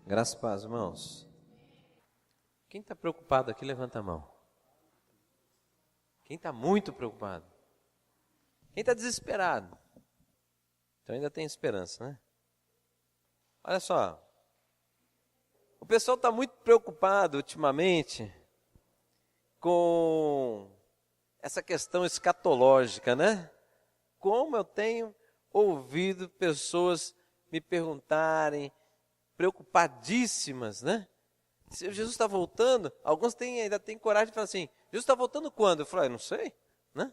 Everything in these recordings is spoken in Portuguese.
Graças a Deus, irmãos. Quem está preocupado aqui, levanta a mão. Quem está muito preocupado? Quem está desesperado? Então ainda tem esperança, né? Olha só. O pessoal está muito preocupado ultimamente com essa questão escatológica, né? Como eu tenho ouvido pessoas me perguntarem, preocupadíssimas, né? Se Jesus está voltando, alguns ainda têm coragem de falar assim, Jesus está voltando quando? Eu falo, não sei, né?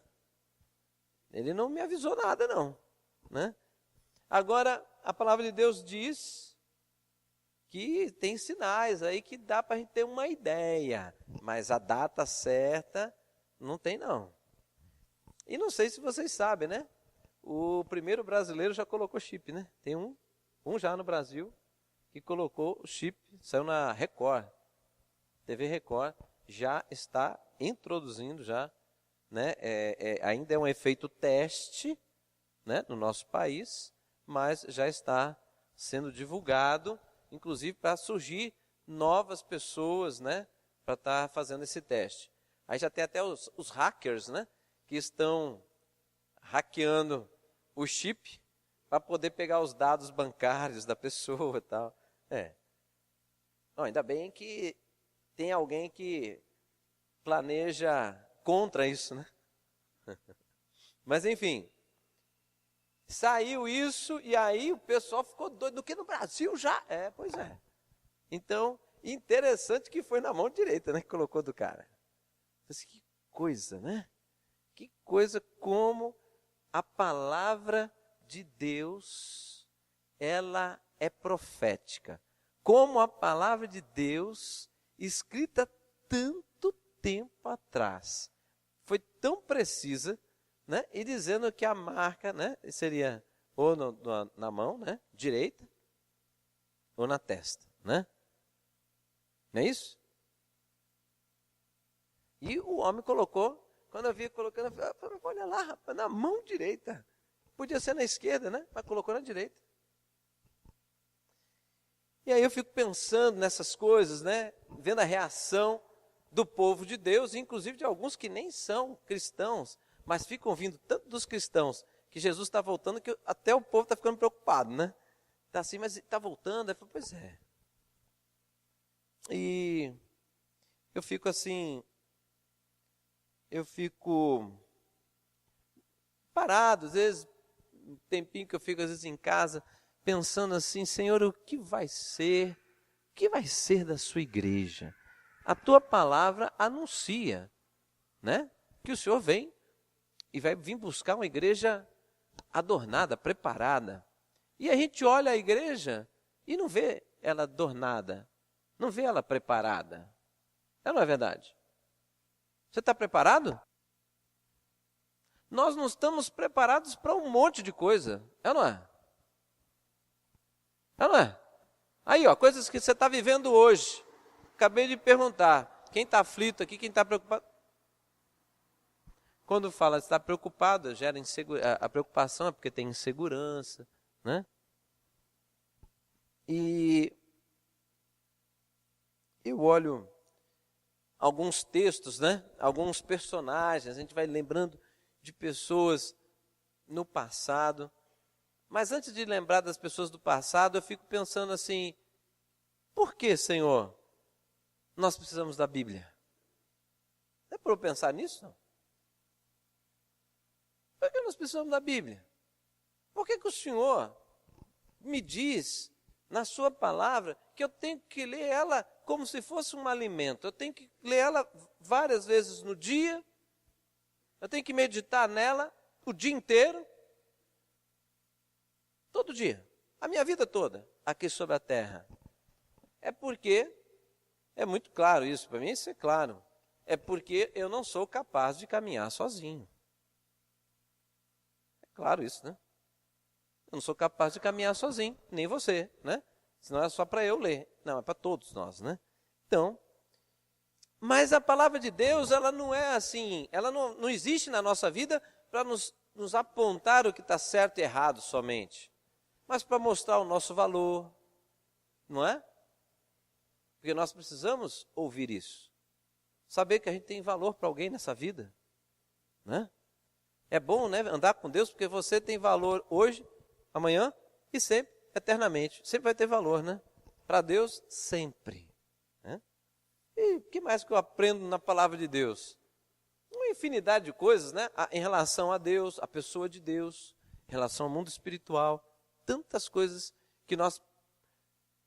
Ele não me avisou nada não, né? Agora, a palavra de Deus diz que tem sinais aí que dá para a gente ter uma ideia, mas a data certa não tem não. E não sei se vocês sabem, né? O primeiro brasileiro já colocou chip, né? Tem um já no Brasil que colocou o chip, saiu na Record, TV Record, já está introduzindo já, né? Ainda é um efeito teste, né? No nosso país, mas já está sendo divulgado, inclusive para surgir novas pessoas, né? Para estar fazendo esse teste. Aí já tem até os hackers, né? Que estão hackeando o chip para poder pegar os dados bancários da pessoa e tal. Não, ainda bem que tem alguém que planeja contra isso, né? Mas enfim, saiu isso e aí o pessoal ficou doido. Do que no Brasil já? Pois é. Então, interessante que foi na mão direita, né? Que colocou do cara. Mas que coisa, né? Que coisa como a palavra de Deus, ela é profética. Como a palavra de Deus, escrita tanto tempo atrás, foi tão precisa, né? E dizendo que a marca, né? Seria ou na mão, né? Direita, ou na testa, né? Não é isso? E o homem colocou, quando eu vi colocando, eu falei, olha lá, rapaz, na mão direita. Podia ser na esquerda, né? Mas colocou na direita. E aí eu fico pensando nessas coisas, né? Vendo a reação do povo de Deus, inclusive de alguns que nem são cristãos, mas ficam vindo tanto dos cristãos que Jesus está voltando que até o povo está ficando preocupado, né? Está assim, mas está voltando? Eu falo, pois é. E eu fico assim, eu fico parado, às vezes, um tempinho que eu fico às vezes em casa, pensando assim, Senhor, o que vai ser da sua igreja? A tua palavra anuncia, né? Que o Senhor vem e vai vir buscar uma igreja adornada, preparada. E a gente olha a igreja e não vê ela adornada, não vê ela preparada. Não é verdade? Você está preparado? Nós não estamos preparados para um monte de coisa, não é? Não é? Aí, ó, coisas que você está vivendo hoje. Acabei de perguntar, quem está aflito aqui, quem está preocupado? Quando fala está preocupado, gera a preocupação é porque tem insegurança, né? E eu olho alguns textos, né? Alguns personagens, a gente vai lembrando de pessoas no passado. Mas antes de lembrar das pessoas do passado, eu fico pensando assim, por que, Senhor, nós precisamos da Bíblia? É para eu pensar nisso? Não? Por que nós precisamos da Bíblia? Por que o Senhor me diz, na sua palavra, que eu tenho que ler ela como se fosse um alimento? Eu tenho que ler ela várias vezes no dia, eu tenho que meditar nela o dia inteiro, todo dia, a minha vida toda, aqui sobre a terra. É porque, é muito claro isso, para mim isso é claro, é porque eu não sou capaz de caminhar sozinho. É claro isso, né? Eu não sou capaz de caminhar sozinho, nem você, né? Senão é só para eu ler. Não, é para todos nós, né? Então, mas a palavra de Deus, ela não é assim, ela não existe na nossa vida para nos apontar o que está certo e errado somente, mas para mostrar o nosso valor, não é? Porque nós precisamos ouvir isso. Saber que a gente tem valor para alguém nessa vida. Né? É bom, né, andar com Deus, porque você tem valor hoje, amanhã e sempre, eternamente. Sempre vai ter valor, né? Para Deus, sempre. Né? E o que mais que eu aprendo na palavra de Deus? Uma infinidade de coisas, né? Em relação a Deus, a pessoa de Deus, em relação ao mundo espiritual. Tantas coisas que nós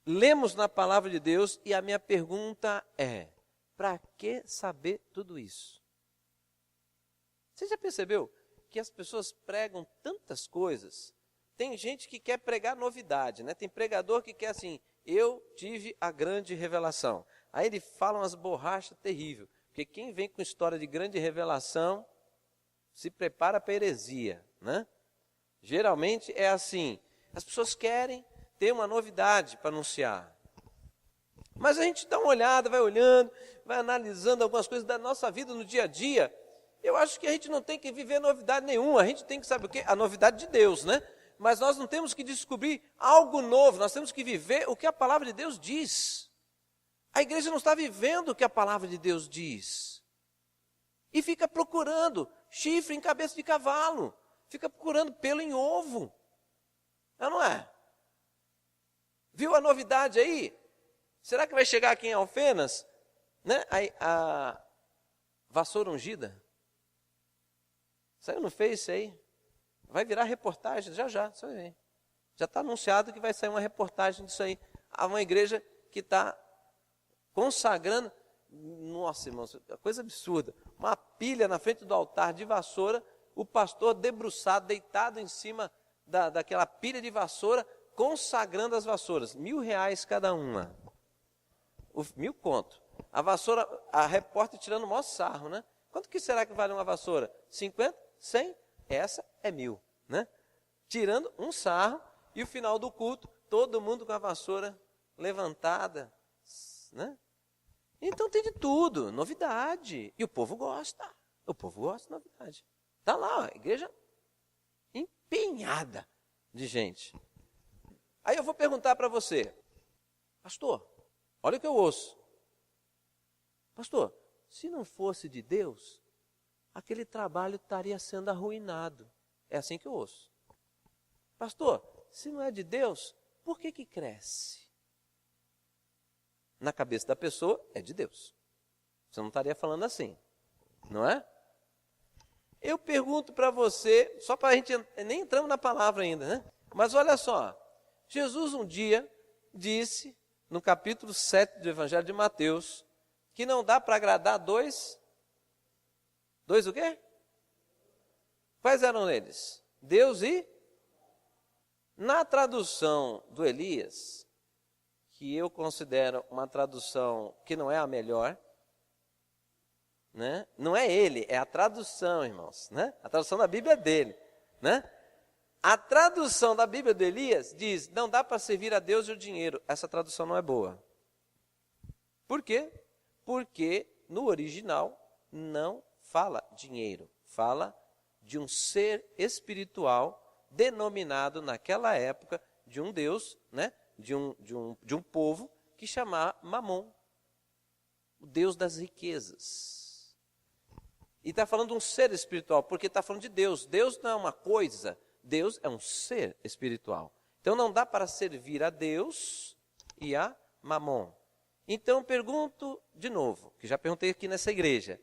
lemos na palavra de Deus. E a minha pergunta é, para que saber tudo isso? Você já percebeu que as pessoas pregam tantas coisas? Tem gente que quer pregar novidade, né? Tem pregador que quer assim, eu tive a grande revelação. Aí ele fala umas borrachas terríveis, porque quem vem com história de grande revelação se prepara para heresia, né? Geralmente é assim, as pessoas querem ter uma novidade para anunciar. Mas a gente dá uma olhada, vai olhando, vai analisando algumas coisas da nossa vida no dia a dia. Eu acho que a gente não tem que viver novidade nenhuma, a gente tem que saber o quê? A novidade de Deus, né? Mas nós não temos que descobrir algo novo, nós temos que viver o que a palavra de Deus diz. A igreja não está vivendo o que a palavra de Deus diz. E fica procurando chifre em cabeça de cavalo, fica procurando pelo em ovo. Não é? Viu a novidade aí? Será que vai chegar aqui em Alfenas, né? A vassoura ungida? Saiu no Face aí? Vai virar reportagem, já, você vai ver. Já está anunciado que vai sair uma reportagem disso aí. Há uma igreja que está consagrando, nossa irmãos, coisa absurda, uma pilha na frente do altar de vassoura, o pastor debruçado, deitado em cima daquela pilha de vassoura, consagrando as vassouras, R$1.000 cada uma. 1.000 conto. A vassoura, a repórter tirando o maior sarro, né? Quanto que será que vale uma vassoura? 50? 100? Essa é 1.000, né? Tirando um sarro e o final do culto, todo mundo com a vassoura levantada, né? Então tem de tudo, novidade. E o povo gosta de novidade. Está lá, ó, a igreja empenhada de gente. Aí eu vou perguntar para você, pastor, olha o que eu ouço. Pastor, se não fosse de Deus, aquele trabalho estaria sendo arruinado. É assim que eu ouço. Pastor, se não é de Deus, por que cresce? Na cabeça da pessoa, é de Deus. Você não estaria falando assim, não é? Eu pergunto para você, só para a gente, nem entramos na palavra ainda, né? Mas olha só, Jesus um dia disse, no capítulo 7 do Evangelho de Mateus, que não dá para agradar dois o quê? Quais eram eles? Deus e... Na tradução do Elias, que eu considero uma tradução que não é a melhor, né? Não é ele, é a tradução, irmãos, né? A tradução da Bíblia é dele, né? A tradução da Bíblia de Elias diz, não dá para servir a Deus e o dinheiro. Essa tradução não é boa. Por quê? Porque no original não fala dinheiro, fala de um ser espiritual denominado naquela época de um Deus, né? de um povo que chamava Mamon, o Deus das riquezas. E está falando de um ser espiritual, porque está falando de Deus. Deus não é uma coisa, Deus é um ser espiritual. Então não dá para servir a Deus e a Mamon. Então pergunto de novo, que já perguntei aqui nessa igreja.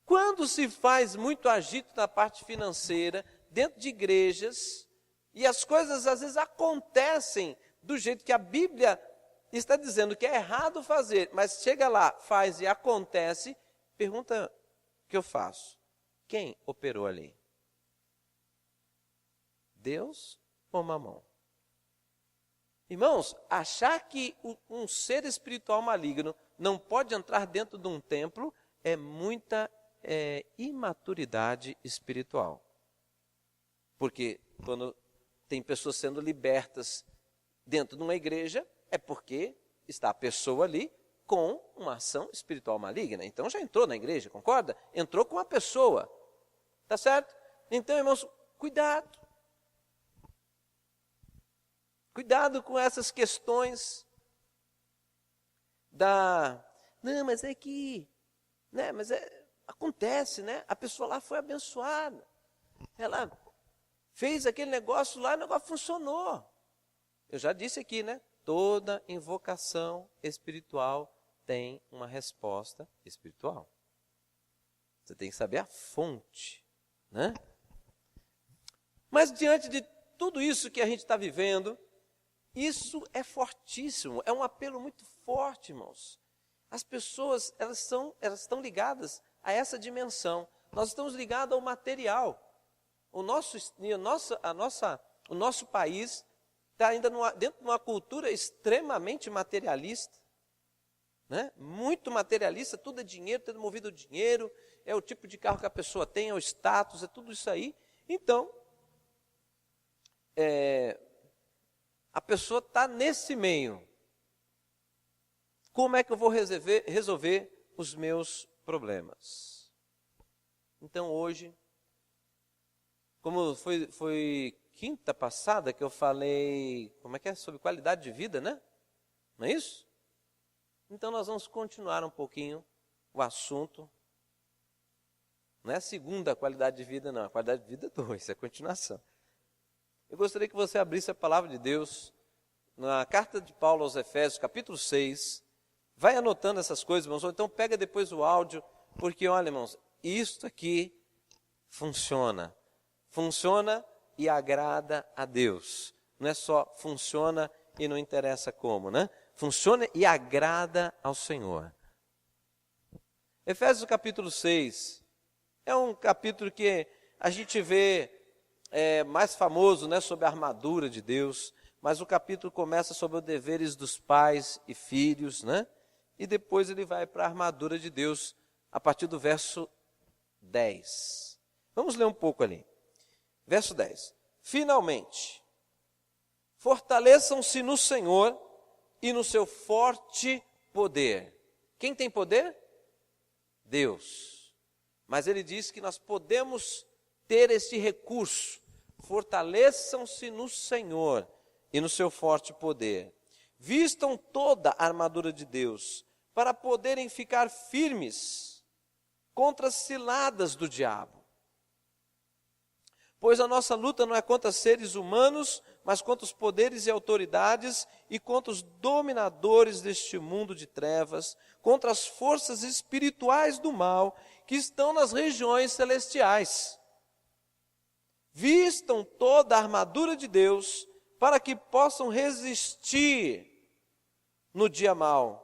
Quando se faz muito agito na parte financeira, dentro de igrejas, e as coisas às vezes acontecem do jeito que a Bíblia está dizendo que é errado fazer, mas chega lá, faz e acontece, pergunta que eu faço, quem operou ali? Deus ou Mamon? Irmãos, achar que um ser espiritual maligno não pode entrar dentro de um templo é muita imaturidade espiritual. Porque quando tem pessoas sendo libertas dentro de uma igreja, é porque está a pessoa ali com uma ação espiritual maligna. Então já entrou na igreja, concorda? Entrou com a pessoa, tá certo? Então, irmãos, cuidado. Cuidado com essas questões. Não, mas é que... Né, mas acontece, né? A pessoa lá foi abençoada. Ela fez aquele negócio lá, o negócio funcionou. Eu já disse aqui, né? Toda invocação espiritual tem uma resposta espiritual. Você tem que saber a fonte, né? Mas diante de tudo isso que a gente está vivendo, isso é fortíssimo, é um apelo muito forte, irmãos. As pessoas, elas estão ligadas a essa dimensão. Nós estamos ligados ao material. O nosso país está ainda dentro de uma cultura extremamente materialista, né? Muito materialista, tudo é dinheiro, tudo é movido a dinheiro, é o tipo de carro que a pessoa tem, é o status, é tudo isso aí. Então, a pessoa está nesse meio. Como é que eu vou resolver os meus problemas? Então hoje, como foi quinta passada que eu falei, como é que é? Sobre qualidade de vida, né? Não é isso? Então nós vamos continuar um pouquinho o assunto. Não é a segunda qualidade de vida, não. A qualidade de vida é 2, é a continuação. Eu gostaria que você abrisse a palavra de Deus na carta de Paulo aos Efésios, capítulo 6. Vai anotando essas coisas, irmãos, ou então pega depois o áudio, porque, olha, irmãos, isto aqui funciona. Funciona e agrada a Deus. Não é só funciona e não interessa como, né? Funciona e agrada ao Senhor. Efésios capítulo 6 é um capítulo que a gente vê mais famoso, né, sobre a armadura de Deus, mas o capítulo começa sobre os deveres dos pais e filhos, né? E depois ele vai para a armadura de Deus a partir do verso 10. Vamos ler um pouco ali. Verso 10. Finalmente, fortaleçam-se no Senhor e no seu forte poder. Quem tem poder? Deus. Mas ele diz que nós podemos ter esse recurso. Fortaleçam-se no Senhor e no seu forte poder. Vistam toda a armadura de Deus para poderem ficar firmes contra as ciladas do diabo. Pois a nossa luta não é contra seres humanos, mas contra os poderes e autoridades e contra os dominadores deste mundo de trevas, contra as forças espirituais do mal que estão nas regiões celestiais. Vistam toda a armadura de Deus para que possam resistir no dia mau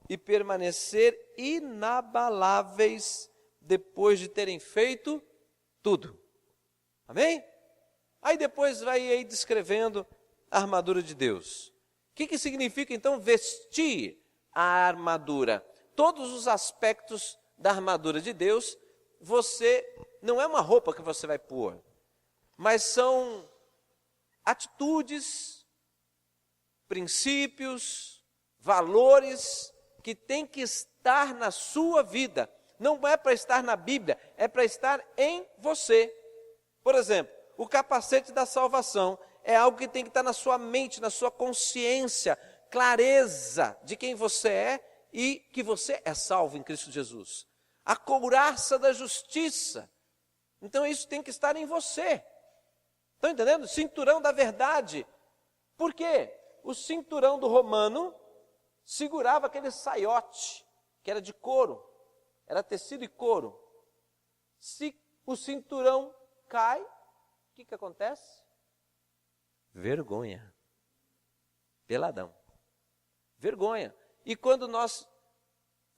e permanecer inabaláveis depois de terem feito tudo. Amém? Aí depois vai aí descrevendo a armadura de Deus. O que significa então vestir a armadura? Todos os aspectos da armadura de Deus, não é uma roupa que você vai pôr, mas são atitudes, princípios, valores que tem que estar na sua vida. Não é para estar na Bíblia, é para estar em você. Por exemplo, o capacete da salvação é algo que tem que estar na sua mente, na sua consciência, clareza de quem você é e que você é salvo em Cristo Jesus. A couraça da justiça. Então isso tem que estar em você. Estão entendendo? Cinturão da verdade. Por quê? O cinturão do romano segurava aquele saiote, que era de couro, era tecido e couro. Se o cinturão cai, o que acontece? Vergonha. Peladão. Vergonha. E quando nós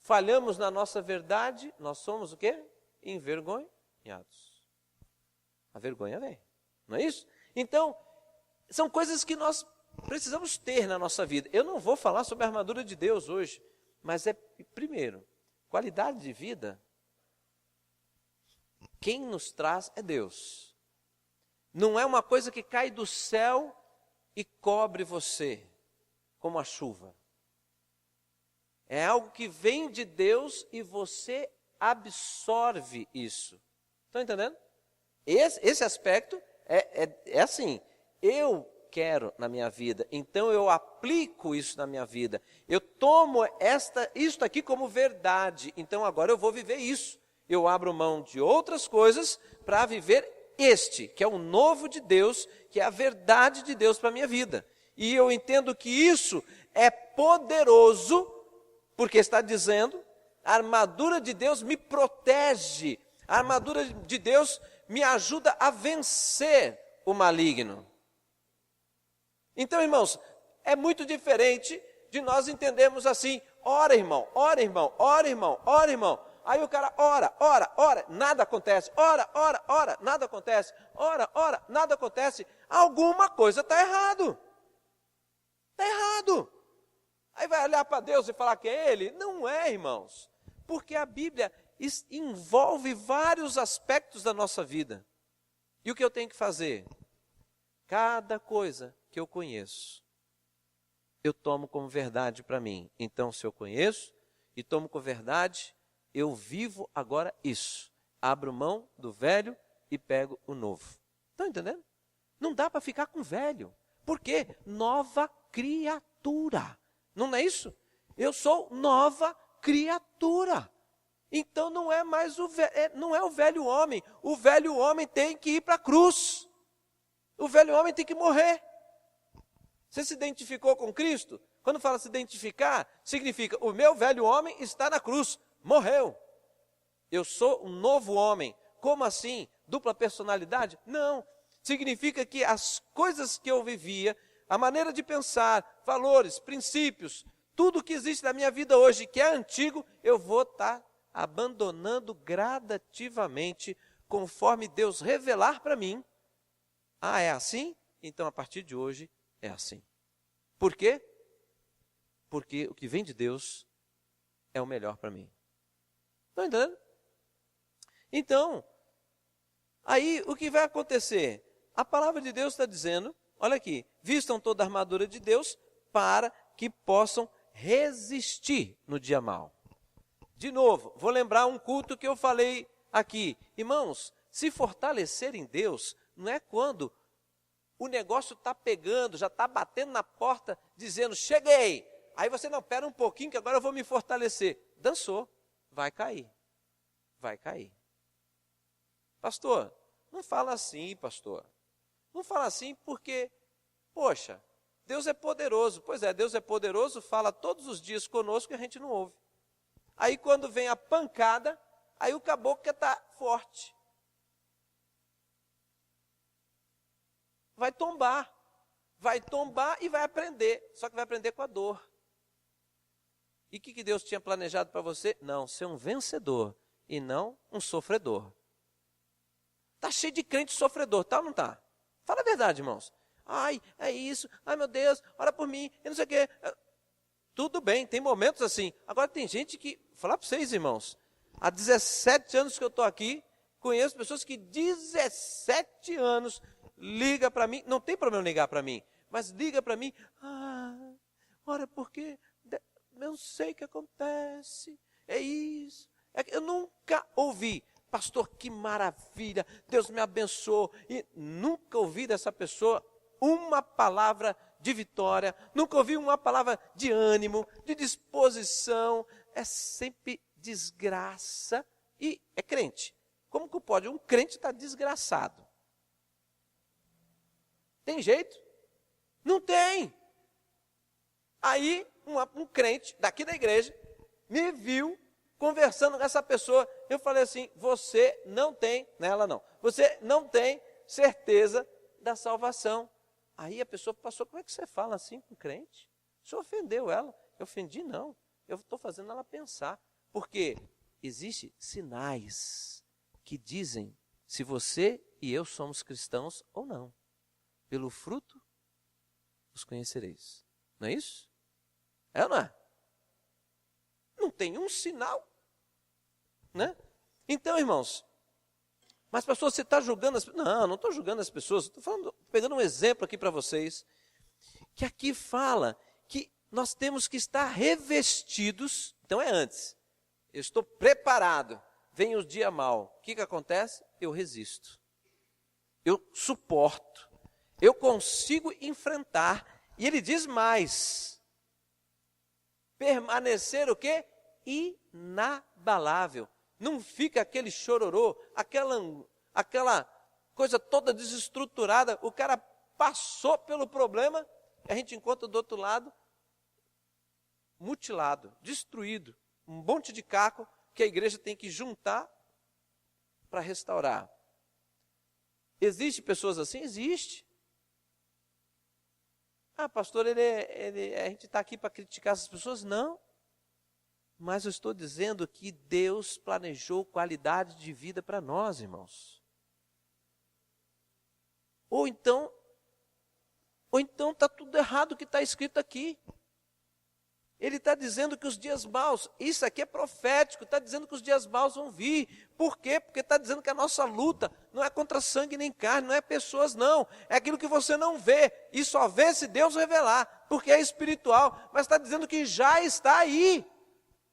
falhamos na nossa verdade, nós somos o quê? Envergonhados. A vergonha vem. Não é isso? Então, são coisas que nós precisamos ter na nossa vida. Eu não vou falar sobre a armadura de Deus hoje, mas primeiro, qualidade de vida, quem nos traz é Deus. Não é uma coisa que cai do céu e cobre você, como a chuva. É algo que vem de Deus e você absorve isso. Estão entendendo? Esse aspecto é assim, eu quero na minha vida. Então eu aplico isso na minha vida. Eu tomo isto aqui como verdade. Então agora eu vou viver isso. Eu abro mão de outras coisas para viver que é o novo de Deus, que é a verdade de Deus para a minha vida. E eu entendo que isso é poderoso, porque está dizendo, a armadura de Deus me protege, a armadura de Deus me ajuda a vencer o maligno. Então, irmãos, é muito diferente de nós entendermos assim, ora irmão, ora irmão, ora irmão, ora irmão. Aí o cara ora, nada acontece, ora, nada acontece, ora, nada acontece. Alguma coisa está errado. Está errado. Aí vai olhar para Deus e falar que é Ele? Não é, irmãos. Porque a Bíblia envolve vários aspectos da nossa vida. E o que eu tenho que fazer? Cada coisa que eu conheço, eu tomo como verdade para mim. Então, se eu conheço e tomo como verdade, eu vivo agora isso. Abro mão do velho e pego o novo. Estão entendendo? Não dá para ficar com o velho. Por quê? Nova criatura. Não é isso? Eu sou nova criatura. Então não é mais não é o velho homem. O velho homem tem que ir para a cruz. O velho homem tem que morrer. Você se identificou com Cristo? Quando fala se identificar, significa o meu velho homem está na cruz. Morreu. Eu sou um novo homem. Como assim? Dupla personalidade? Não. Significa que as coisas que eu vivia, a maneira de pensar, valores, princípios, tudo que existe na minha vida hoje, que é antigo, eu vou estar abandonando gradativamente, conforme Deus revelar para mim. Ah, é assim? Então a partir de hoje é assim. Por quê? Porque o que vem de Deus é o melhor para mim. Estão entendendo? Então, aí o que vai acontecer? A palavra de Deus está dizendo, olha aqui, vistam toda a armadura de Deus para que possam resistir no dia mau. De novo, vou lembrar um culto que eu falei aqui. Irmãos, se fortalecer em Deus não é quando o negócio está pegando, já está batendo na porta, dizendo, cheguei. Aí você, não, pera um pouquinho que agora eu vou me fortalecer. Dançou, vai cair. Vai cair. Pastor, não fala assim, pastor. Não fala assim porque, poxa, Deus é poderoso. Pois é, Deus é poderoso, fala todos os dias conosco e a gente não ouve. Aí quando vem a pancada, aí o caboclo quer estar forte. Vai tombar e vai aprender, só que vai aprender com a dor. E o que Deus tinha planejado para você? Não, ser um vencedor e não um sofredor. Está cheio de crente sofredor, tá ou não está? Fala a verdade, irmãos. Ai, é isso, ai meu Deus, ora por mim, eu não sei o quê. Tudo bem, tem momentos assim. Agora tem gente que, vou falar para vocês, irmãos, há 17 anos que eu estou aqui, conheço pessoas que 17 anos liga para mim, não tem problema ligar para mim, mas liga para mim, ora porque eu não sei o que acontece, é isso. Eu nunca ouvi, pastor, que maravilha, Deus me abençoou, e nunca ouvi dessa pessoa uma palavra de vitória, nunca ouvi uma palavra de ânimo, de disposição, é sempre desgraça, e é crente. Como que pode? Um crente está desgraçado. Tem jeito? Não tem. Aí, um crente daqui da igreja me viu conversando com essa pessoa. Eu falei assim, você não tem, nela não, você não tem certeza da salvação. Aí a pessoa passou, como é que você fala assim com crente? O senhor ofendeu ela? Eu ofendi não, eu estou fazendo ela pensar. Porque existem sinais que dizem se você e eu somos cristãos ou não. Pelo fruto os conhecereis. Não é isso? É ou não é? Não tem um sinal. Né? Então, irmãos, mas pastor, você está julgando as pessoas? Não, não estou julgando as pessoas. Estou pegando um exemplo aqui para vocês. Que aqui fala que nós temos que estar revestidos. Então é antes. Eu estou preparado. Vem o dia mau. O que acontece? Eu resisto. Eu suporto. eu consigo enfrentar. E ele diz mais, permanecer o quê? Inabalável. Não fica aquele chororô, aquela coisa toda desestruturada. O cara passou pelo problema, a gente encontra do outro lado, mutilado, destruído. Um monte de caco que a igreja tem que juntar para restaurar. Existe pessoas assim? Existe. Ah, pastor, a gente está aqui para criticar essas pessoas? Não. Mas eu estou dizendo que Deus planejou qualidade de vida para nós, irmãos. Ou então está tudo errado o que está escrito aqui. Ele está dizendo que os dias maus, isso aqui é profético, está dizendo que os dias maus vão vir. Por quê? Porque está dizendo que a nossa luta não é contra sangue nem carne, não é pessoas não. É aquilo que você não vê, e só vê se Deus revelar, porque é espiritual. Mas está dizendo que já está aí.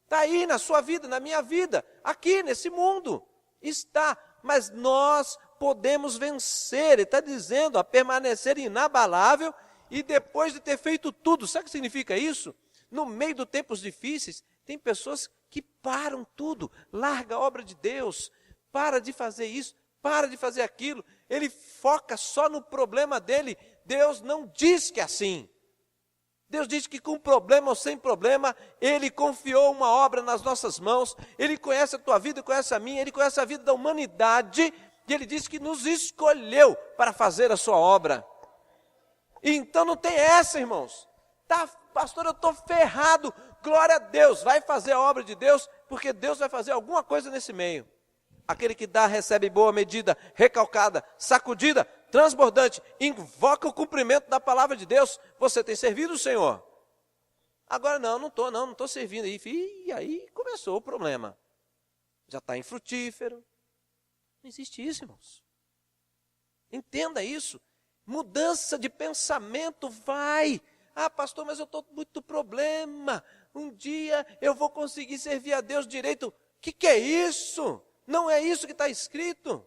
Está aí na sua vida, na minha vida, aqui nesse mundo. Está, mas nós podemos vencer. Ele está dizendo a permanecer inabalável e depois de ter feito tudo. Sabe o que significa isso? No meio dos tempos difíceis, tem pessoas que param tudo, larga a obra de Deus, para de fazer isso, para de fazer aquilo. Ele foca só no problema dele. Deus não diz que é assim. Deus diz que com problema ou sem problema, Ele confiou uma obra nas nossas mãos. Ele conhece a tua vida, conhece a minha, Ele conhece a vida da humanidade. E Ele diz que nos escolheu para fazer a sua obra. Então não tem essa, irmãos. Tá, pastor, eu estou ferrado. Glória a Deus, vai fazer a obra de Deus, porque Deus vai fazer alguma coisa nesse meio. Aquele que dá, recebe boa medida, recalcada, sacudida, transbordante, invoca o cumprimento da palavra de Deus. Você tem servido o Senhor? Agora não estou servindo. E aí começou o problema. Já está infrutífero. Não existe isso, irmãos. Entenda isso. Mudança de pensamento vai. Ah, pastor, mas eu estou com muito problema. Um dia eu vou conseguir servir a Deus direito. O que é isso? Não é isso que está escrito.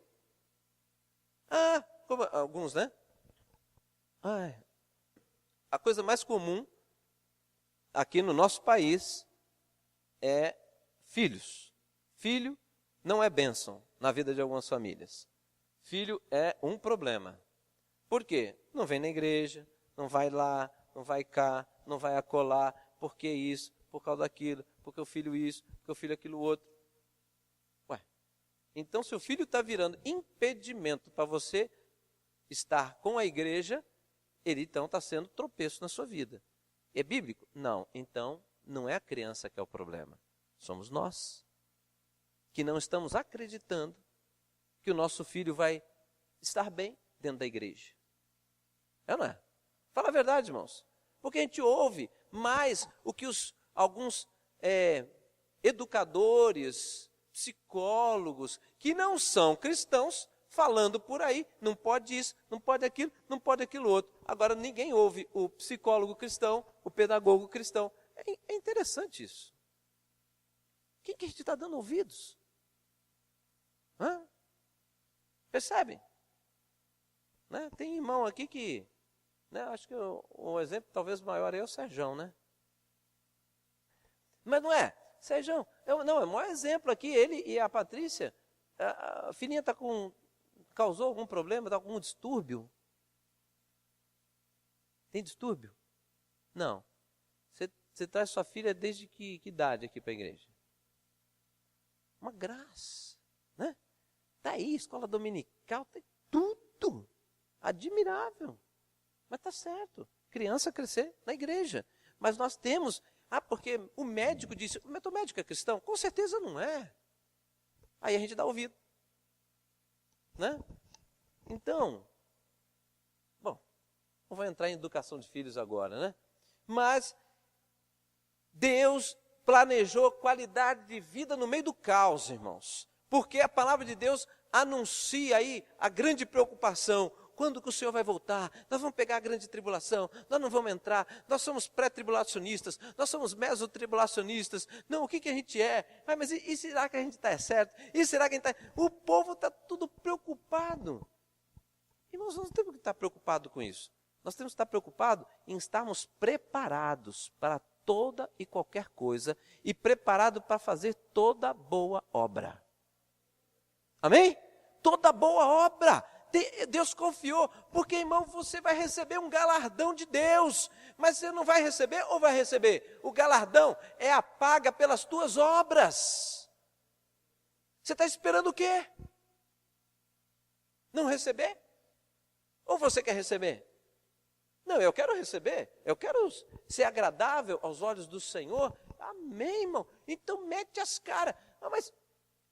Ah, como alguns, né? A coisa mais comum aqui no nosso país é filhos. Filho não é bênção na vida de algumas famílias. Filho é um problema. Por quê? Não vem na igreja, não vai lá, não vai cá, não vai acolá. Por que isso? Por causa daquilo. Porque o filho isso, porque o filho aquilo outro. Então, se o filho está virando impedimento para você estar com a igreja, ele então está sendo tropeço na sua vida. É bíblico? Não. Então, não é a criança que é o problema. Somos nós, que não estamos acreditando que o nosso filho vai estar bem dentro da igreja. É ou não é? Fala a verdade, irmãos. Porque a gente ouve mais o que alguns educadores, psicólogos que não são cristãos falando por aí, não pode isso, não pode aquilo, não pode aquilo outro. Agora ninguém ouve o psicólogo cristão, o pedagogo cristão. É interessante isso. Quem que a gente está dando ouvidos? Percebe? Né? Tem irmão aqui que, né, acho que o exemplo talvez maior é o Serjão, né? Mas não é? Sérgio, é o maior exemplo aqui, ele e a Patrícia, a filhinha causou algum problema, está com algum distúrbio? Tem distúrbio? Não. Você traz sua filha desde que idade aqui para a igreja? Uma graça, né? Está aí, escola dominical, tem tudo. Admirável. Mas está certo, criança crescer na igreja. Mas nós temos... porque o médico disse, o médico é cristão? Com certeza não é. Aí a gente dá ouvido. Né? Então, bom, não vou entrar em educação de filhos agora, né? Mas Deus planejou qualidade de vida no meio do caos, irmãos. Porque a palavra de Deus anuncia aí a grande preocupação. Quando que o Senhor vai voltar? Nós vamos pegar a grande tribulação, nós não vamos entrar, nós somos pré-tribulacionistas, nós somos mesotribulacionistas. Não, o que a gente é? Mas e será que a gente está certo? E será que a gente está... O povo está tudo preocupado. Irmãos, nós não temos que estar preocupados com isso. Nós temos que estar preocupados em estarmos preparados para toda e qualquer coisa e preparados para fazer toda boa obra. Amém? Toda boa obra. Deus confiou, porque, irmão, você vai receber um galardão de Deus, mas você não vai receber ou vai receber? O galardão é a paga pelas tuas obras. Você está esperando o quê? Não receber? Ou você quer receber? Não, eu quero receber, eu quero ser agradável aos olhos do Senhor. Amém, irmão? Então mete as caras. Ah, mas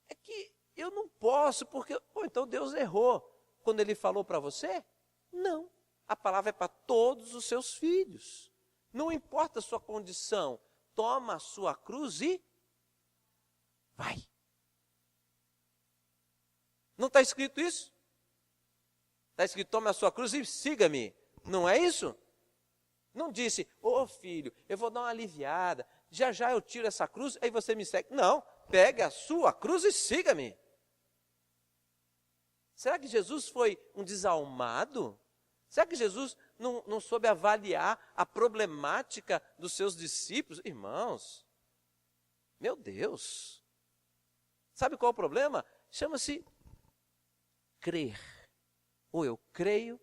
é que eu não posso, porque... então Deus errou quando Ele falou para você? Não, a palavra é para todos os seus filhos. Não importa a sua condição, toma a sua cruz e vai. Não está escrito isso? Está escrito, tome a sua cruz e siga-me. Não é isso? Não disse, filho, eu vou dar uma aliviada, já eu tiro essa cruz, aí você me segue. Não, pegue a sua cruz e siga-me. Será que Jesus foi um desalmado? Será que Jesus não soube avaliar a problemática dos seus discípulos? Irmãos, meu Deus, sabe qual é o problema? Chama-se crer. Ou eu creio,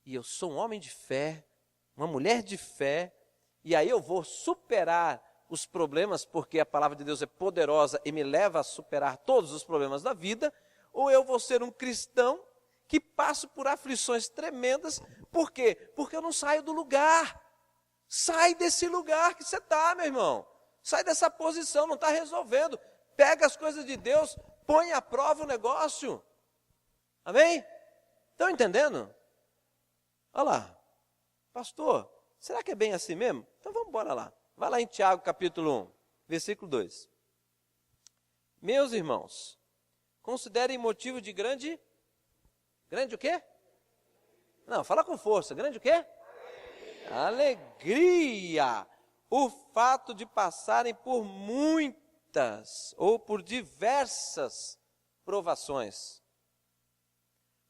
e eu sou um homem de fé, uma mulher de fé, e aí eu vou superar os problemas, porque a palavra de Deus é poderosa e me leva a superar todos os problemas da vida, ou eu vou ser um cristão que passo por aflições tremendas. Por quê? Porque eu não saio do lugar. Sai desse lugar que você está, meu irmão. Sai dessa posição, não está resolvendo. Pega as coisas de Deus, põe à prova o negócio. Amém? Estão entendendo? Olha lá. Pastor, será que é bem assim mesmo? Então vamos embora lá. Vai lá em Tiago capítulo 1, versículo 2. Meus irmãos, considerem motivo de grande o quê? Não, fala com força. Grande o quê? Alegria. O fato de passarem por muitas ou por diversas provações.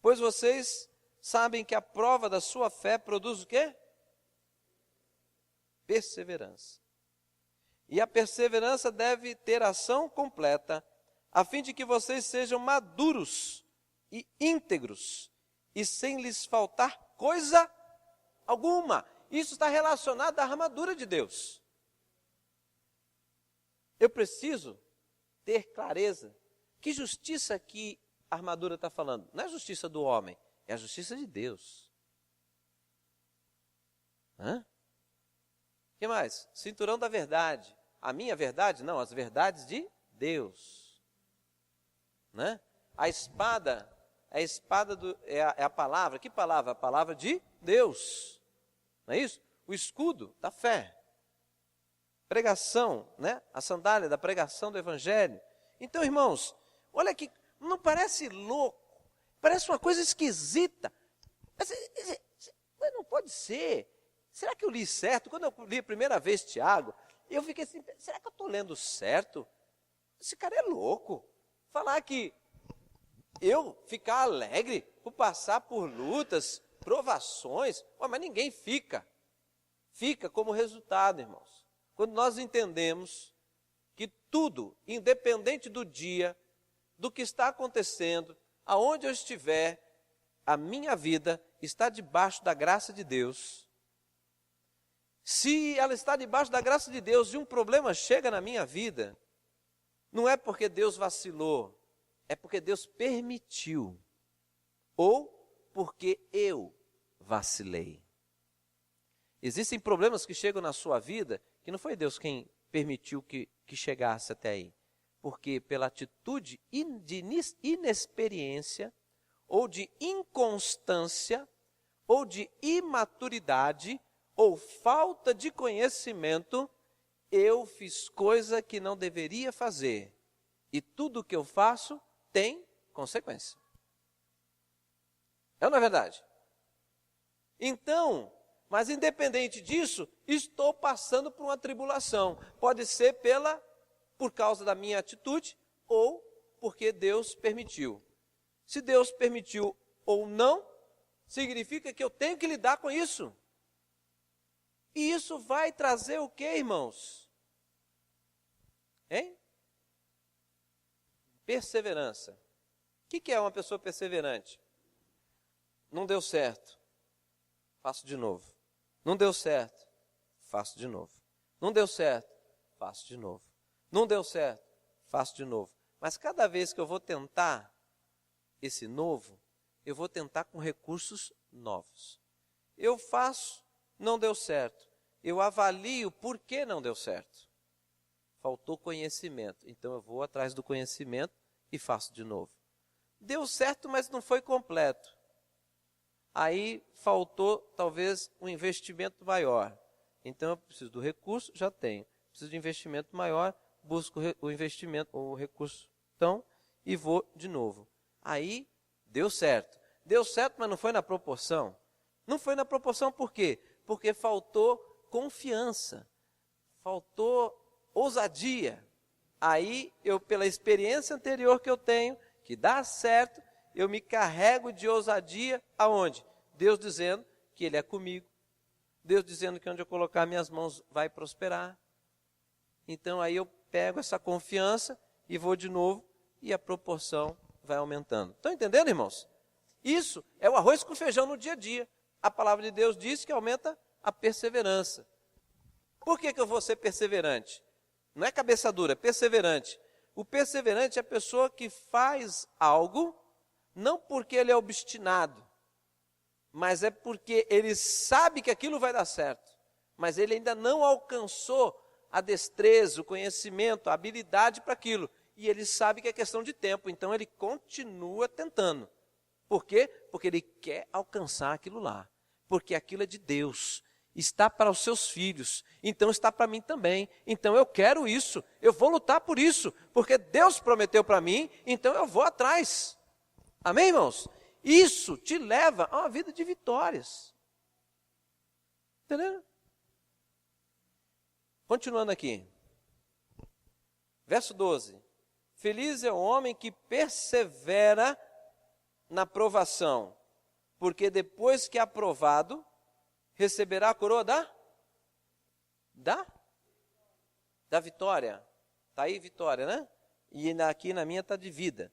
Pois vocês sabem que a prova da sua fé produz o quê? Perseverança. E a perseverança deve ter ação completa, a fim de que vocês sejam maduros e íntegros, e sem lhes faltar coisa alguma. Isso está relacionado à armadura de Deus. Eu preciso ter clareza. Que justiça que a armadura está falando? Não é a justiça do homem, é a justiça de Deus. O que mais? Cinturão da verdade. A minha verdade? Não, as verdades de Deus. Né? A espada, é a palavra. Que palavra? A palavra de Deus. Não é isso? O escudo da fé. Pregação, né? A sandália da pregação do evangelho. Então, irmãos, olha aqui, não parece louco? Parece uma coisa esquisita. Mas não pode ser. Será que eu li certo? Quando eu li a primeira vez Tiago, eu fiquei assim, será que eu estou lendo certo? Esse cara é louco. Falar que eu ficar alegre por passar por lutas, provações, mas ninguém fica. Fica como resultado, irmãos. Quando nós entendemos que tudo, independente do dia, do que está acontecendo, aonde eu estiver, a minha vida está debaixo da graça de Deus. Se ela está debaixo da graça de Deus e um problema chega na minha vida, não é porque Deus vacilou, é porque Deus permitiu, ou porque eu vacilei. Existem problemas que chegam na sua vida que não foi Deus quem permitiu que chegasse até aí, porque pela atitude de inexperiência, ou de inconstância, ou de imaturidade, ou falta de conhecimento, eu fiz coisa que não deveria fazer. E tudo que eu faço tem consequência. É ou não é verdade? Então, mas independente disso, estou passando por uma tribulação. Pode ser por causa da minha atitude ou porque Deus permitiu. Se Deus permitiu ou não, significa que eu tenho que lidar com isso. E isso vai trazer o quê, irmãos? Hein? Perseverança. O que é uma pessoa perseverante? Não deu certo, faço de novo. Não deu certo, faço de novo. Não deu certo, faço de novo. Não deu certo, faço de novo. Mas cada vez que eu vou tentar esse novo, eu vou tentar com recursos novos. Eu faço, não deu certo. Eu avalio por que não deu certo. Faltou conhecimento, então eu vou atrás do conhecimento e faço de novo. Deu certo, mas não foi completo. Aí faltou talvez um investimento maior. Então eu preciso do recurso, já tenho. Preciso de investimento maior, busco o investimento, o recurso, então, e vou de novo. Aí deu certo. Deu certo, mas não foi na proporção. Não foi na proporção por quê? Porque faltou confiança, faltou ousadia. Aí eu, pela experiência anterior que eu tenho, que dá certo, eu me carrego de ousadia aonde? Deus dizendo que Ele é comigo. Deus dizendo que onde eu colocar minhas mãos vai prosperar. Então aí eu pego essa confiança e vou de novo e a proporção vai aumentando. Estão entendendo, irmãos? Isso é o arroz com feijão no dia a dia. A palavra de Deus diz que aumenta a perseverança. Por que eu vou ser perseverante? Não é cabeça dura, é perseverante. O perseverante é a pessoa que faz algo, não porque ele é obstinado, mas é porque ele sabe que aquilo vai dar certo, mas ele ainda não alcançou a destreza, o conhecimento, a habilidade para aquilo, e ele sabe que é questão de tempo, então ele continua tentando. Por quê? Porque ele quer alcançar aquilo lá, porque aquilo é de Deus, está para os seus filhos, então está para mim também, então eu quero isso, eu vou lutar por isso, porque Deus prometeu para mim, então eu vou atrás. Amém, irmãos? Isso te leva a uma vida de vitórias. Entendeu? Continuando aqui. Verso 12. Feliz é o homem que persevera na provação, porque depois que é aprovado, receberá a coroa da vitória. Está aí vitória, né? E aqui na minha está de vida.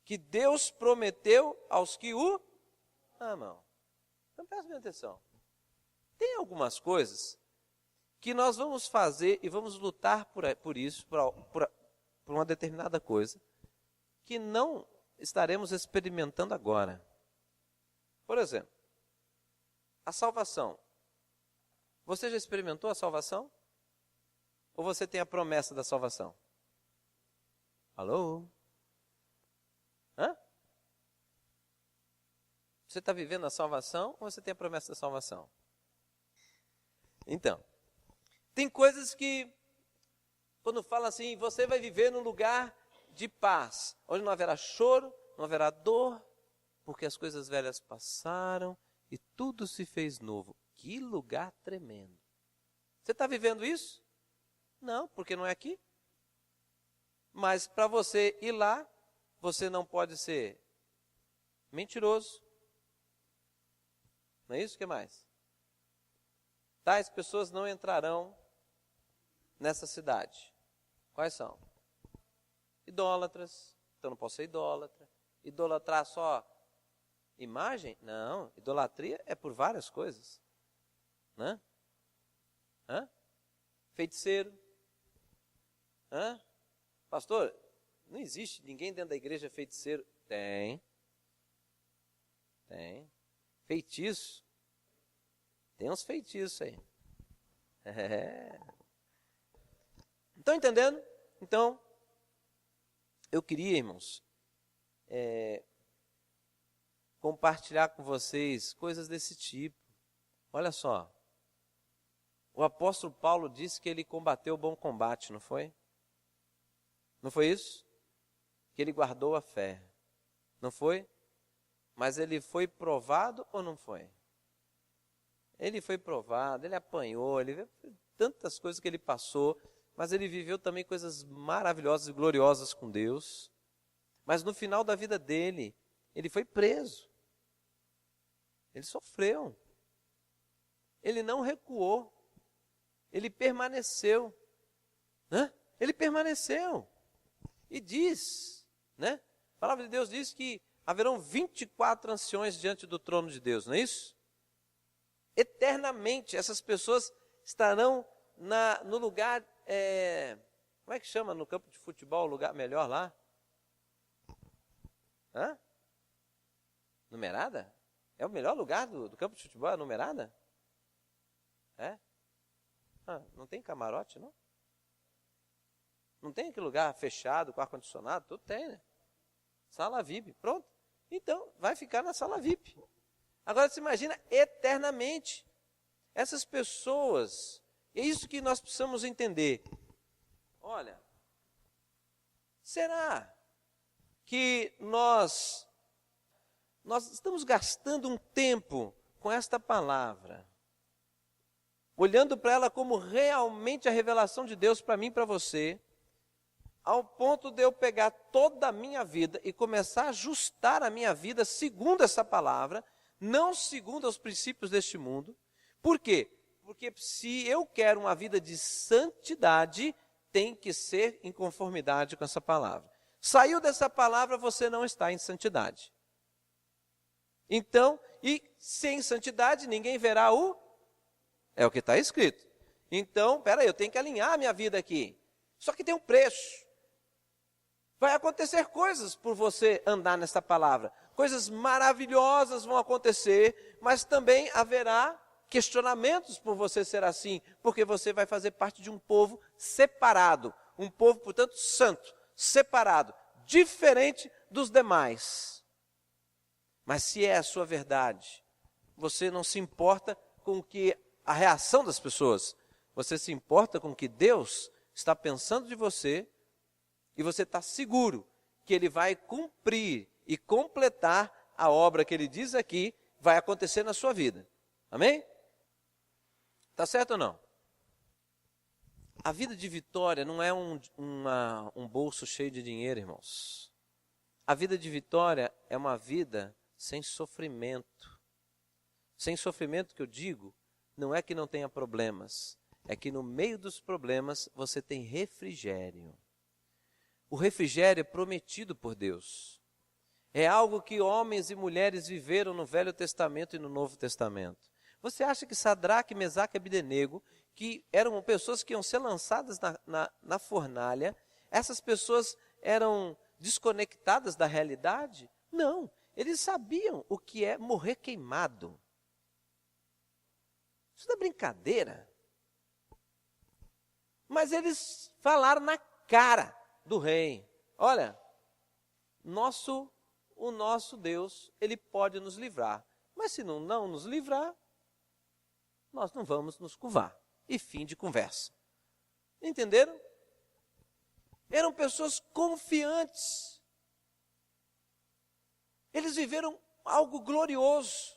Que Deus prometeu aos que o amam. Então presta bem atenção. Tem algumas coisas que nós vamos fazer e vamos lutar por isso, por uma determinada coisa, que não estaremos experimentando agora. Por exemplo, a salvação. Você já experimentou a salvação? Ou você tem a promessa da salvação? Alô? Hã? Você está vivendo a salvação ou você tem a promessa da salvação? Então, tem coisas que, quando fala assim, você vai viver num lugar de paz, onde não haverá choro, não haverá dor, porque as coisas velhas passaram e tudo se fez novo. Que lugar tremendo. Você está vivendo isso? Não, porque não é aqui. Mas para você ir lá, você não pode ser mentiroso. Não é isso? O que mais? Tais pessoas não entrarão nessa cidade. Quais são? Idólatras. Então não posso ser idólatra. Idolatrar só imagem? Não. Idolatria é por várias coisas. Né? Hã? Feiticeiro. Hã? Pastor, não existe ninguém dentro da igreja feiticeiro. Tem. Feitiço. Tem uns feitiços aí. Estão entendendo? Então, eu queria, irmãos, compartilhar com vocês coisas desse tipo. Olha só. O apóstolo Paulo disse que ele combateu o bom combate, não foi? Não foi isso? Que ele guardou a fé. Não foi? Mas ele foi provado ou não foi? Ele foi provado, ele apanhou, ele viu tantas coisas que ele passou, mas ele viveu também coisas maravilhosas e gloriosas com Deus. Mas no final da vida dele, ele foi preso. Ele sofreu. Ele não recuou. Ele permaneceu. Né? Ele permaneceu. E diz, né? A palavra de Deus diz que haverão 24 anciões diante do trono de Deus, não é isso? Eternamente, essas pessoas estarão no lugar, como é que chama no campo de futebol, o lugar melhor lá? Hã? Numerada? É o melhor lugar do campo de futebol, a numerada? É? Não tem camarote, não? Não tem aquele lugar fechado, com ar-condicionado? Tudo tem, né? Sala VIP, pronto. Então, vai ficar na sala VIP. Agora, você imagina eternamente. Essas pessoas, é isso que nós precisamos entender. Olha, será que nós estamos gastando um tempo com esta palavra, olhando para ela como realmente a revelação de Deus para mim e para você, ao ponto de eu pegar toda a minha vida e começar a ajustar a minha vida segundo essa palavra, não segundo os princípios deste mundo? Por quê? Porque se eu quero uma vida de santidade, tem que ser em conformidade com essa palavra. Saiu dessa palavra, você não está em santidade. Então, e sem santidade, ninguém verá é o que está escrito. Então, peraí, eu tenho que alinhar a minha vida aqui. Só que tem um preço. Vai acontecer coisas por você andar nessa palavra. Coisas maravilhosas vão acontecer, mas também haverá questionamentos por você ser assim, porque você vai fazer parte de um povo separado, um povo, portanto, santo, separado, diferente dos demais. Mas se é a sua verdade, você não se importa com a reação das pessoas, você se importa com o que Deus está pensando de você, e você está seguro que Ele vai cumprir e completar a obra que Ele diz aqui, vai acontecer na sua vida. Amém? Está certo ou não? A vida de vitória não é um bolso cheio de dinheiro, irmãos. A vida de vitória é uma vida sem sofrimento. Sem sofrimento que eu digo, não é que não tenha problemas, é que no meio dos problemas você tem refrigério. O refrigério é prometido por Deus. É algo que homens e mulheres viveram no Velho Testamento e no Novo Testamento. Você acha que Sadraque, Mesaque e Abdenego, que eram pessoas que iam ser lançadas na fornalha, essas pessoas eram desconectadas da realidade? Não, eles sabiam o que é morrer queimado. Isso não é brincadeira. Mas eles falaram na cara do rei: olha, o nosso Deus, Ele pode nos livrar. Mas se não nos livrar, nós não vamos nos curvar. E fim de conversa. Entenderam? Eram pessoas confiantes. Eles viveram algo glorioso.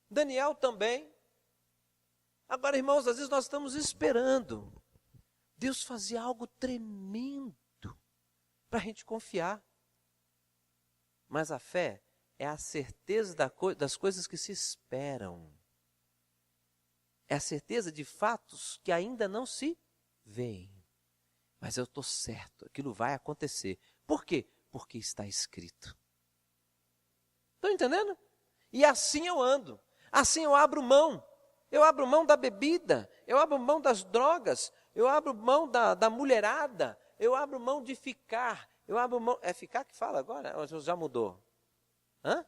Daniel também. Agora, irmãos, às vezes nós estamos esperando Deus fazer algo tremendo para a gente confiar. Mas a fé é a certeza das coisas que se esperam. É a certeza de fatos que ainda não se veem. Mas eu estou certo, aquilo vai acontecer. Por quê? Porque está escrito. Estão entendendo? E assim eu ando. Assim eu abro mão. Eu abro mão da bebida. Eu abro mão das drogas. Eu abro mão da mulherada. Eu abro mão de ficar. Eu abro mão... É ficar que fala agora? Ou já mudou? Hã?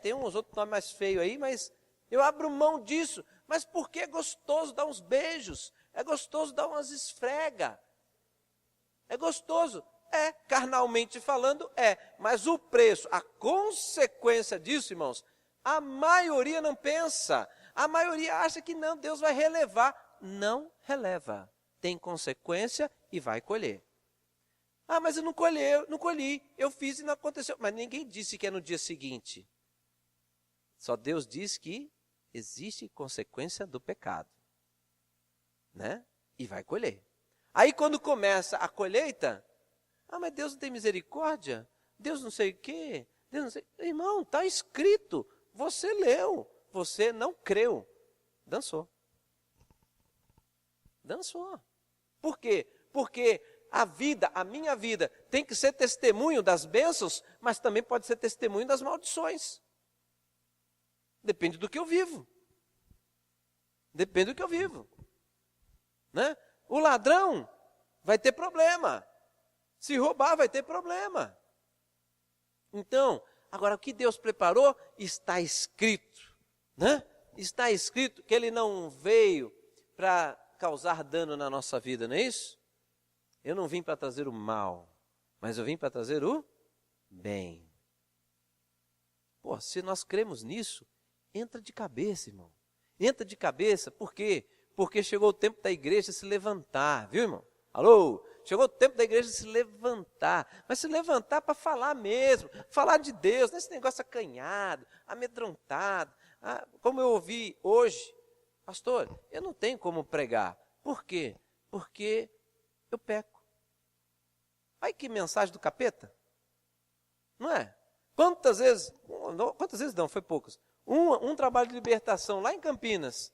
Tem uns outros nomes mais feios aí, mas... Eu abro mão disso, mas porque é gostoso dar uns beijos, é gostoso dar umas esfregas, é gostoso, carnalmente falando, mas o preço, a consequência disso, irmãos, a maioria não pensa, a maioria acha que não, Deus vai relevar, não releva, tem consequência e vai colher. Mas eu não colhi, eu fiz e não aconteceu, mas ninguém disse que é no dia seguinte, só Deus diz que existe consequência do pecado, né? E vai colher. Aí quando começa a colheita, mas Deus não tem misericórdia, Deus não sei o quê, Deus não sei... Irmão, está escrito, você leu, você não creu. Dançou. Dançou. Por quê? Porque a minha vida, tem que ser testemunho das bênçãos, mas também pode ser testemunho das maldições. Depende do que eu vivo. Depende do que eu vivo. Né? O ladrão vai ter problema. Se roubar, vai ter problema. Então, agora o que Deus preparou está escrito. Né? Está escrito que Ele não veio para causar dano na nossa vida, não é isso? Eu não vim para trazer o mal, mas eu vim para trazer o bem. Pô, se nós cremos nisso, entra de cabeça, irmão. Entra de cabeça, por quê? Porque chegou o tempo da igreja se levantar, viu, irmão? Alô? Chegou o tempo da igreja se levantar, mas se levantar para falar mesmo, falar de Deus, não é esse negócio acanhado, amedrontado. Como eu ouvi hoje, pastor, eu não tenho como pregar. Por quê? Porque eu peco. Ai, que mensagem do capeta. Não é? Quantas vezes não, foi poucas. Um trabalho de libertação lá em Campinas.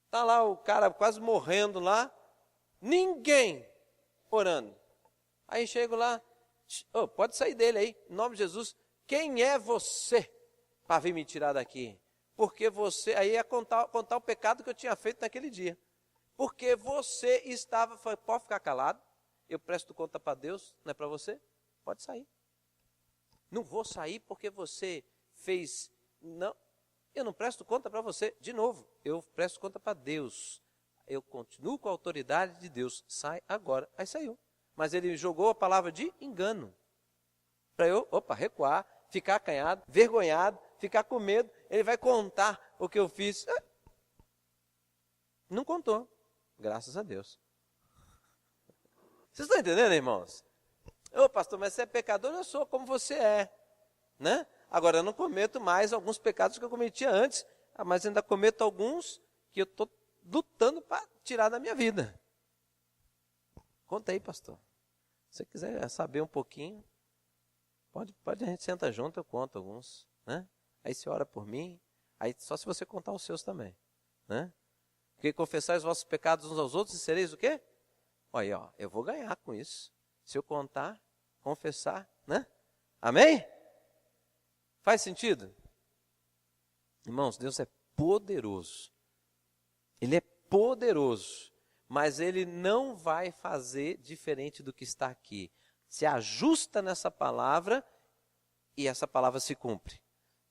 Está lá o cara quase morrendo lá. Ninguém orando. Aí chego lá. Pode sair dele aí, em nome de Jesus. Quem é você para vir me tirar daqui? Porque você, aí ia contar o pecado que eu tinha feito naquele dia. Porque você estava, pode ficar calado, eu presto conta para Deus, não é para você? Pode sair. Não vou sair porque você fez, não, eu não presto conta para você. De novo, eu presto conta para Deus. Eu continuo com a autoridade de Deus. Sai agora. Aí saiu. Mas ele jogou a palavra de engano. Para eu, recuar, ficar acanhado, vergonhado, ficar com medo. Ele vai contar o que eu fiz. Não contou. Graças a Deus. Vocês estão entendendo, irmãos? Pastor, mas você é pecador? Eu sou como você é. Né? Agora, eu não cometo mais alguns pecados que eu cometia antes, mas ainda cometo alguns que eu estou lutando para tirar da minha vida. Conta aí, pastor. Se você quiser saber um pouquinho, pode a gente senta junto, eu conto alguns. Né? Aí você ora por mim, aí só se você contar os seus também. Né? Porque confessar os vossos pecados uns aos outros e sereis o quê? Olha, eu vou ganhar com isso. Se eu contar, confessar, né? Amém? Faz sentido? Irmãos, Deus é poderoso. Ele é poderoso, mas Ele não vai fazer diferente do que está aqui. Se ajusta nessa palavra e essa palavra se cumpre.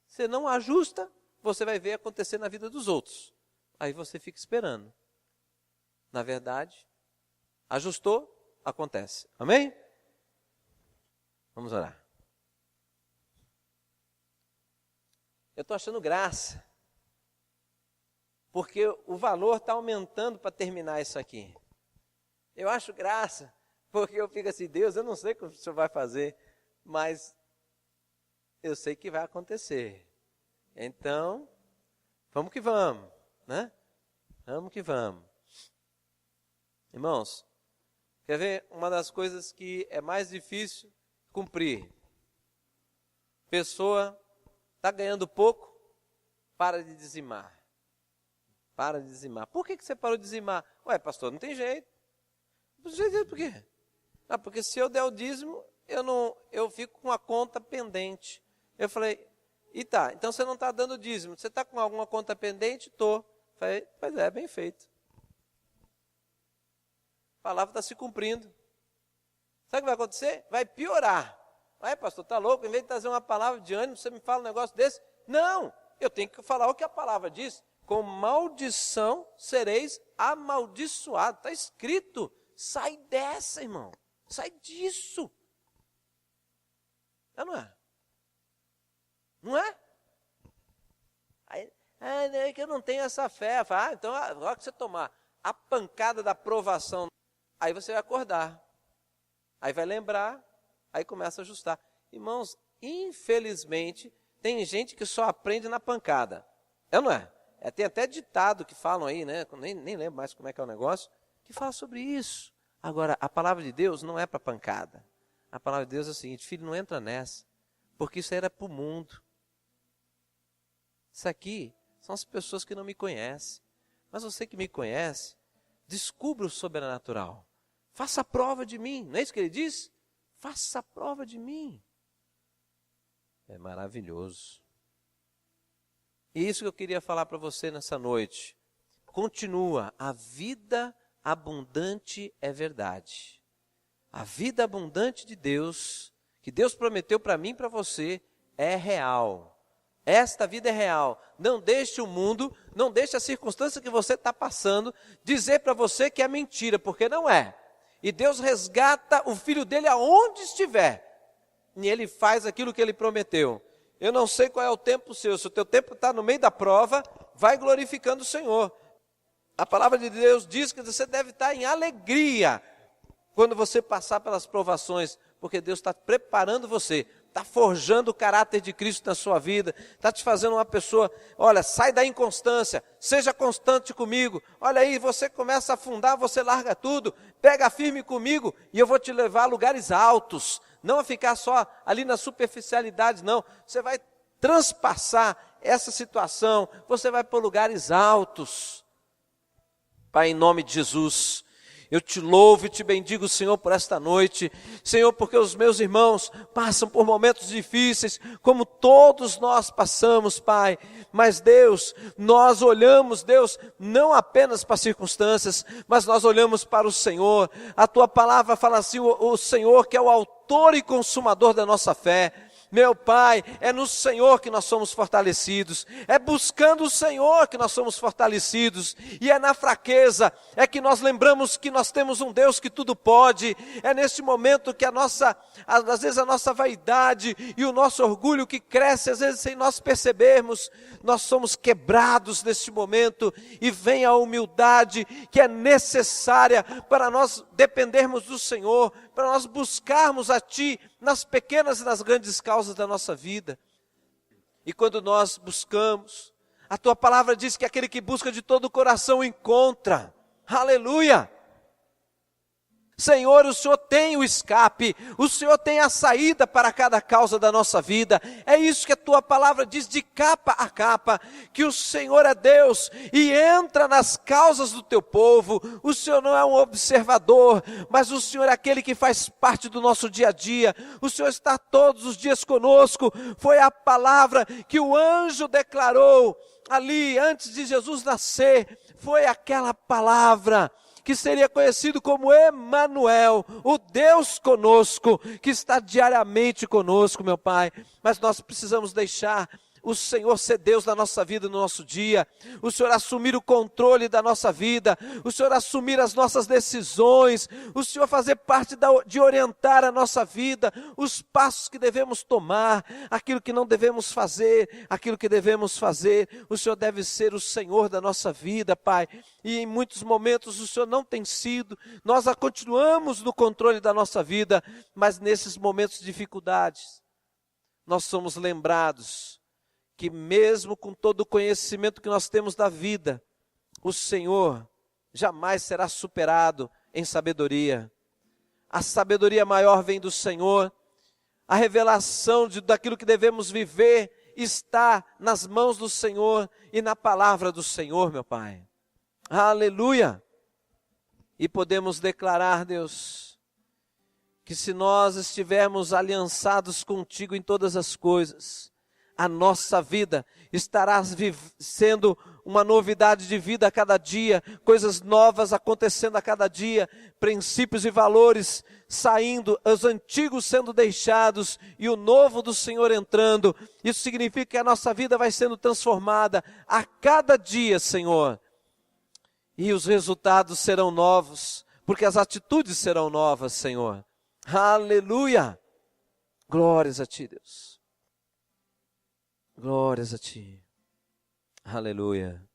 Se não ajusta, você vai ver acontecer na vida dos outros. Aí você fica esperando. Na verdade, ajustou, acontece. Amém? Vamos orar. Eu estou achando graça. Porque o valor está aumentando para terminar isso aqui. Eu acho graça, porque eu fico assim, Deus, eu não sei como o Senhor vai fazer, mas eu sei que vai acontecer. Então, vamos que vamos, né? Vamos que vamos. Irmãos, quer ver uma das coisas que é mais difícil cumprir? Pessoa está ganhando pouco, para de dizimar. Para de dizimar. Por que você parou de dizimar? Ué, pastor, não tem jeito. Não tem jeito por quê? Porque se eu der o dízimo, eu fico com a conta pendente. Eu falei, então você não está dando dízimo. Você está com alguma conta pendente? Estou. Falei, pois é, bem feito. A palavra está se cumprindo. Sabe o que vai acontecer? Vai piorar. Ué, pastor, está louco? Em vez de trazer uma palavra de ânimo, você me fala um negócio desse? Não, eu tenho que falar o que a palavra diz. Com maldição sereis amaldiçoados. Está escrito. Sai dessa, irmão. Sai disso. Não é? Não é? Aí, não é que eu não tenho essa fé. Fala, então, agora que você tomar a pancada da provação, aí você vai acordar. Aí vai lembrar, aí começa a ajustar. Irmãos, infelizmente, tem gente que só aprende na pancada. É ou não é? Tem até ditado que falam aí, né? Nem lembro mais como é que é o negócio, que fala sobre isso. Agora, a palavra de Deus não é para pancada. A palavra de Deus é o seguinte, filho, não entra nessa, porque isso era para o mundo. Isso aqui são as pessoas que não me conhecem. Mas você que me conhece, descubra o sobrenatural. Faça a prova de mim. Não é isso que ele diz? Faça a prova de mim. É maravilhoso. E isso que eu queria falar para você nessa noite. Continua, a vida abundante é verdade. A vida abundante de Deus, que Deus prometeu para mim e para você, é real. Esta vida é real. Não deixe o mundo, não deixe a circunstância que você está passando dizer para você que é mentira, porque não é. E Deus resgata o filho dele aonde estiver. E ele faz aquilo que ele prometeu. Eu não sei qual é o tempo seu. Se o teu tempo está no meio da prova, vai glorificando o Senhor. A palavra de Deus diz que você deve estar em alegria quando você passar pelas provações, porque Deus está preparando você, está forjando o caráter de Cristo na sua vida, está te fazendo uma pessoa, olha, sai da inconstância, seja constante comigo, olha aí, você começa a afundar, você larga tudo, pega firme comigo e eu vou te levar a lugares altos, não a ficar só ali na superficialidade, não, você vai transpassar essa situação, você vai para lugares altos. Pai, em nome de Jesus, eu te louvo e te bendigo, Senhor, por esta noite. Senhor, porque os meus irmãos passam por momentos difíceis, como todos nós passamos, Pai. Mas, Deus, nós olhamos, Deus, não apenas para as circunstâncias, mas nós olhamos para o Senhor. A Tua palavra fala assim, o Senhor que é o autor e consumador da nossa fé. Meu Pai, é no Senhor que nós somos fortalecidos, é buscando o Senhor que nós somos fortalecidos, e é na fraqueza, é que nós lembramos que nós temos um Deus que tudo pode, é nesse momento que às vezes a nossa vaidade e o nosso orgulho que cresce, às vezes sem nós percebermos, nós somos quebrados neste momento, e vem a humildade que é necessária para nós dependermos do Senhor, para nós buscarmos a Ti nas pequenas e nas grandes causas da nossa vida. E quando nós buscamos, a Tua palavra diz que aquele que busca de todo o coração encontra. Aleluia! Senhor, o Senhor tem o escape, o Senhor tem a saída para cada causa da nossa vida. É isso que a Tua palavra diz de capa a capa, que o Senhor é Deus e entra nas causas do Teu povo. O Senhor não é um observador, mas o Senhor é aquele que faz parte do nosso dia a dia. O Senhor está todos os dias conosco. Foi a palavra que o anjo declarou ali antes de Jesus nascer. Foi aquela palavra que seria conhecido como Emanuel, o Deus conosco, que está diariamente conosco, meu Pai. Mas nós precisamos deixar o Senhor ser Deus na nossa vida, no nosso dia, o Senhor assumir o controle da nossa vida, o Senhor assumir as nossas decisões, o Senhor fazer parte de orientar a nossa vida, os passos que devemos tomar, aquilo que não devemos fazer, aquilo que devemos fazer. O Senhor deve ser o Senhor da nossa vida, Pai, e em muitos momentos o Senhor não tem sido, nós continuamos no controle da nossa vida, mas nesses momentos de dificuldades, nós somos lembrados que mesmo com todo o conhecimento que nós temos da vida, o Senhor jamais será superado em sabedoria. A sabedoria maior vem do Senhor, a revelação daquilo que devemos viver está nas mãos do Senhor e na palavra do Senhor, meu Pai. Aleluia! E podemos declarar, Deus, que se nós estivermos aliançados contigo em todas as coisas, a nossa vida estará sendo uma novidade de vida a cada dia, coisas novas acontecendo a cada dia, princípios e valores saindo, os antigos sendo deixados e o novo do Senhor entrando. Isso significa que a nossa vida vai sendo transformada a cada dia, Senhor. E os resultados serão novos, porque as atitudes serão novas, Senhor. Aleluia! Glórias a Ti, Deus. Glórias a Ti. Aleluia.